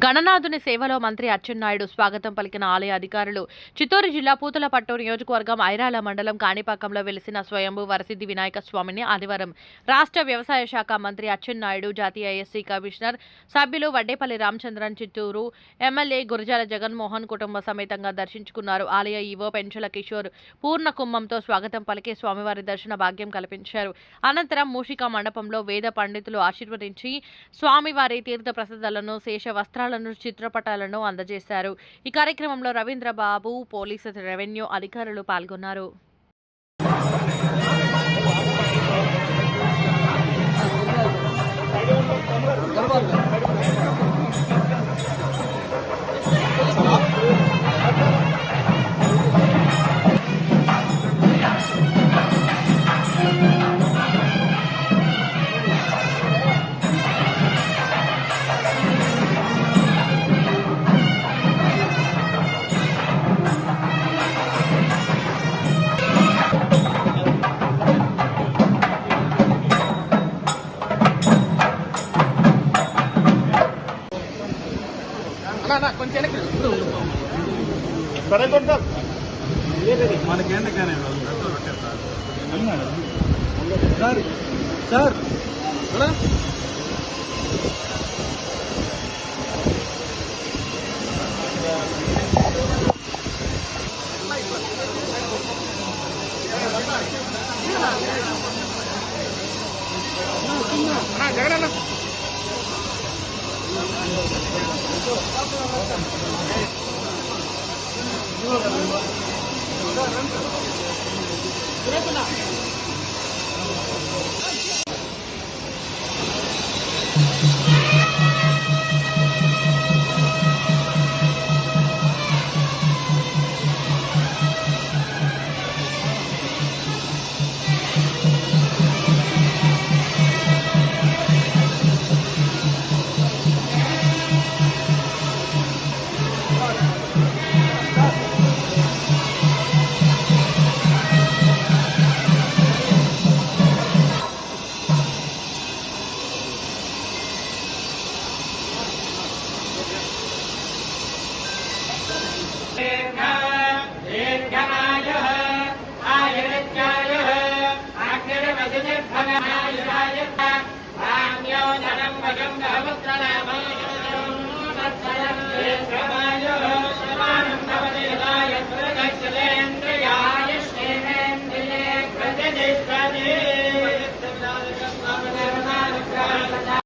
గణనాథుని సేవలో మంత్రి అచ్చెన్నాయుడు స్వాగతం పలికిన ఆలయ అధికారులు. చిత్తూరు జిల్లా పూతలపట్టు నియోజకవర్గం ఐరాల మండలం కాణిపాకంలో వెలిసిన స్వయంభూ వరసిద్ధి వినాయక స్వామిని ఆదివారం రాష్ట్ర వ్యవసాయ శాఖ మంత్రి అచ్చెన్నాయుడు, జాతీయ ఎస్సీ కమిషనర్ సభ్యులు వడ్డేపల్లి రామచంద్రన్, చిత్తూరు ఎమ్మెల్యే గురజాల జగన్మోహన్ కుటుంబ సమేతంగా దర్శించుకున్నారు. ఆలయ ఈవో పెంచల కిషోర్ పూర్ణ కుంభంతో స్వాగతం పలికి స్వామివారి దర్శన భాగ్యం కల్పించారు. అనంతరం మూషికా మండపంలో వేద పండితులు ఆశీర్వదించి స్వామివారి తీర్థ ప్రసాదాలను, శేష వస్త్రాలను, చిత్రపటాలను అందజేశారు. ఈ కార్యక్రమంలో రవీంద్రబాబు, పోలీసు, రెవెన్యూ అధికారులు పాల్గొన్నారు. సార్ జగన్ ధనం భజం